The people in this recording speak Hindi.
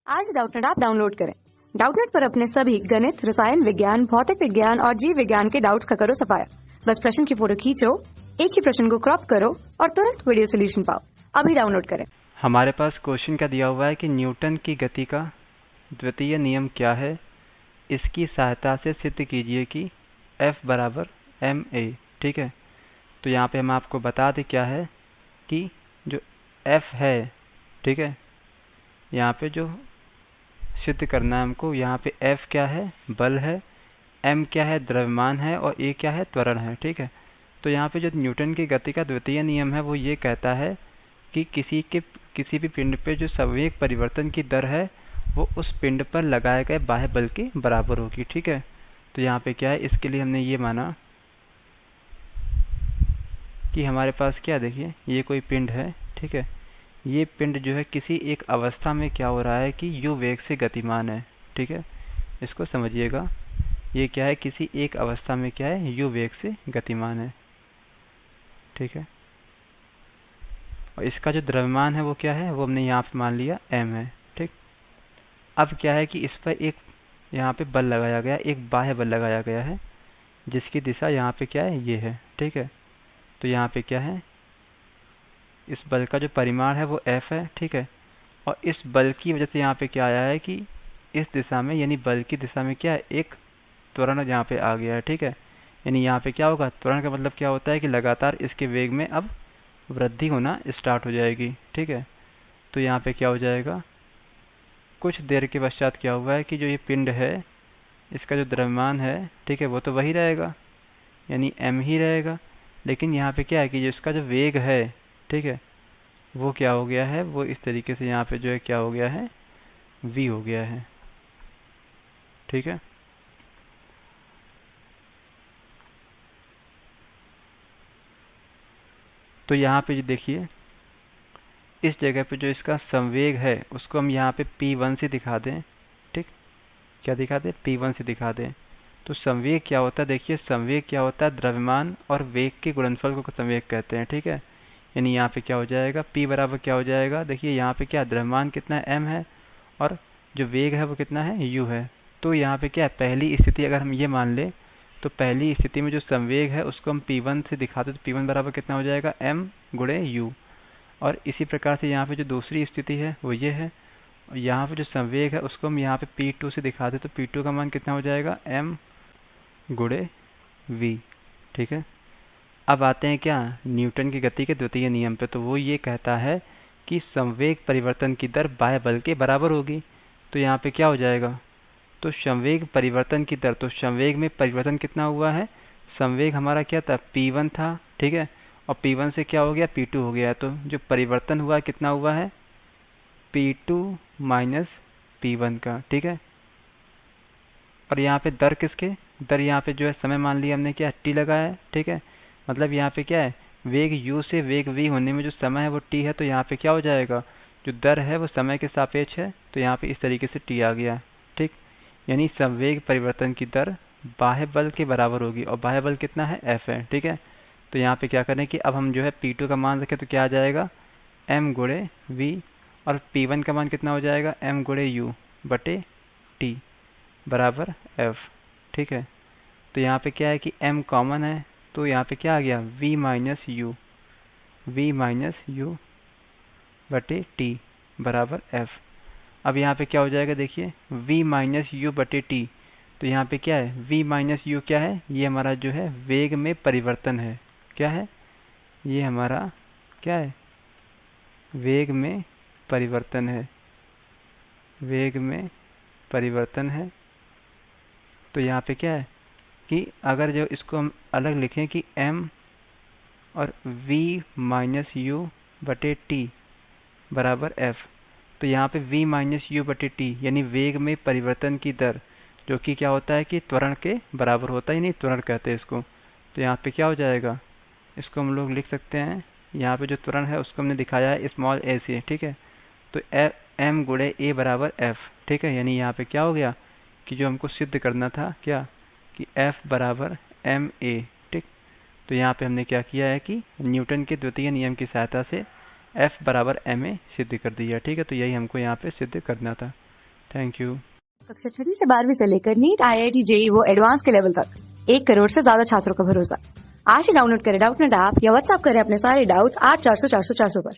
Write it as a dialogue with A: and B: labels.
A: आज डाउटनेट ऐप डाउनलोड करें। डाउटनेट पर अपने सभी गणित, रसायन विज्ञान, भौतिक विज्ञान और जीव विज्ञान के डाउट्स का करो सफाया। बस प्रश्न की फोटो खींचो, एक ही प्रश्न को क्रॉप करो और तुरंत वीडियो सोल्यूशन पाओ। अभी डाउनलोड करें।
B: हमारे पास क्वेश्चन का दिया हुआ है कि न्यूटन की गति का द्वितीय नियम क्या है, इसकी सहायता से सिद्ध कीजिए कि F बराबर ma। ठीक है, तो यहाँ पे हम आपको बता दें क्या है कि जो F है, ठीक है, यहाँ पे जो सिद्ध करना है हमको, यहाँ पे F क्या है, बल है, m क्या है, द्रव्यमान है, और a क्या है, त्वरण है। ठीक है, तो यहाँ पे जो न्यूटन की गति का द्वितीय नियम है वो ये कहता है कि किसी भी पिंड पे जो संवेग परिवर्तन की दर है वो उस पिंड पर लगाए गए बाह्य बल के बराबर होगी। ठीक है, तो यहाँ पे क्या है, इसके लिए हमने ये माना कि हमारे पास क्या, देखिए ये कोई पिंड है। ठीक है, ये पिंड जो है किसी एक अवस्था में क्या हो रहा है कि u वेग से गतिमान है। ठीक है, इसको समझिएगा, ये क्या है, किसी एक अवस्था में क्या है, u वेग से गतिमान है। ठीक है, और इसका जो द्रव्यमान है वो क्या है, वो हमने यहाँ पे मान लिया m है। ठीक, अब क्या है कि इस पर एक यहाँ पे बल लगाया गया, एक बाह्य बल लगाया गया है जिसकी दिशा यहाँ पे क्या है, ये है। ठीक है, तो यहाँ पे क्या है, इस बल का जो परिमाण है वो F है। ठीक है, और इस बल की वजह से यहाँ पे क्या आया है कि इस दिशा में, यानी बल की दिशा में क्या है, एक त्वरण यहाँ पे आ गया है। ठीक है, यानी यहाँ पे क्या होगा, त्वरण का मतलब क्या होता है कि लगातार इसके वेग में अब वृद्धि होना स्टार्ट हो जाएगी। ठीक है, तो यहाँ पे क्या हो जाएगा, कुछ देर के पश्चात क्या हुआ है कि जो ये पिंड है इसका जो द्रव्यमान है, ठीक है, वो तो वही रहेगा, यानी m ही रहेगा, लेकिन यहाँ पे क्या है कि जो इसका जो वेग है, ठीक है, वो क्या हो गया है, वो इस तरीके से यहाँ पे जो है क्या हो गया है, v हो गया है। ठीक है, तो यहाँ पे जो देखिए, इस जगह पे जो इसका संवेग है उसको हम यहाँ पे p1 से दिखा दें। ठीक, क्या दिखा दें, p1 से दिखा दें। तो संवेग क्या होता है, देखिए संवेग क्या होता है, द्रव्यमान और वेग के गुणनफल को संवेग कहते हैं। ठीक है, यानी यहाँ पे क्या हो जाएगा, p बराबर क्या हो जाएगा, देखिए यहाँ पे क्या, द्रव्यमान कितना है, m है, और जो वेग है वो कितना है, u है। तो यहाँ पे क्या है, पहली स्थिति अगर हम ये मान ले तो पहली स्थिति में जो संवेग है उसको हम p1 से दिखाते तो p1 बराबर कितना हो जाएगा, m गुणे u। और इसी प्रकार से यहाँ पे जो दूसरी स्थिति है वो ये है, और यहाँ पे जो संवेग है उसको हम यहाँ पे p2 से दिखाते तो p2 का मान कितना हो जाएगा, m गुणे v। ठीक है, अब आते हैं क्या, न्यूटन की गति के द्वितीय नियम पे। तो वो ये कहता है कि संवेग परिवर्तन की दर बाह्य बल के बराबर होगी। तो यहाँ पे क्या हो जाएगा, तो संवेग परिवर्तन की दर, तो संवेग में परिवर्तन कितना हुआ है, संवेग हमारा क्या था, p1 था। ठीक है, और p1 से क्या हो गया, p2 हो गया, तो जो परिवर्तन हुआ कितना हुआ है, p2 माइनस p1 का। ठीक है, और यहाँ पे दर किसके, दर यहाँ पे जो है समय मान लिया हमने, क्या t लगाया है। ठीक है, मतलब यहाँ पे क्या है, वेग u से वेग v होने में जो समय है वो t है, तो यहाँ पे क्या हो जाएगा, जो दर है वो समय के सापेक्ष है, तो यहाँ पे इस तरीके से t आ गया। ठीक, यानी संवेग परिवर्तन की दर बाह्य बल के बराबर होगी, और बाह्य बल कितना है, F है। ठीक है, तो यहाँ पे क्या करें कि अब हम जो है P2 का मान रखें तो क्या आ जाएगा, m गुणे v, और P1 का मान कितना हो जाएगा, m गुणे u बटे t बराबर F। ठीक है, तो यहाँ पे क्या है कि m कॉमन है, तो यहाँ पे क्या आ गया, v माइनस यू बटे t बराबर F। अब यहाँ पे क्या हो जाएगा, देखिए v माइनस यू बटे t, तो यहाँ पे क्या है, v माइनस यू क्या है, ये हमारा जो है वेग में परिवर्तन है। क्या है, ये हमारा क्या है, वेग में परिवर्तन है, वेग में परिवर्तन है। तो यहाँ पे क्या है कि अगर जो इसको हम अलग लिखें कि m और v माइनस यू बटे t बराबर F, तो यहाँ पे v माइनस यू बटे t यानी वेग में परिवर्तन की दर, जो कि क्या होता है कि त्वरण के बराबर होता है, यानी त्वरण कहते हैं इसको। तो यहाँ पे क्या हो जाएगा, इसको हम लोग लिख सकते हैं, यहाँ पे जो त्वरण है उसको हमने दिखाया है स्मॉल a से। ठीक है, तो m गुणे a बराबर F। ठीक है, यानी यहाँ पे क्या हो गया कि जो हमको सिद्ध करना था, क्या कि F बराबर ma। ठीक, तो यहाँ पे हमने क्या किया है कि न्यूटन के द्वितीय नियम की सहायता से F बराबर ma सिद्ध कर दिया। ठीक है, तो यही हमको यहाँ पे सिद्ध करना था। Thank you.
A: कक्षा 6वीं से 12वीं से लेकर नीट, IIT, JEE वो एडवांस के लेवल तक 1 करोड़ से ज्यादा छात्रों का भरोसा। आज ही डाउनलोड करें डाउटनेट ऐप या व्हाट्सएप करें अपने सारे डाउट्स 8400 400 400 पर।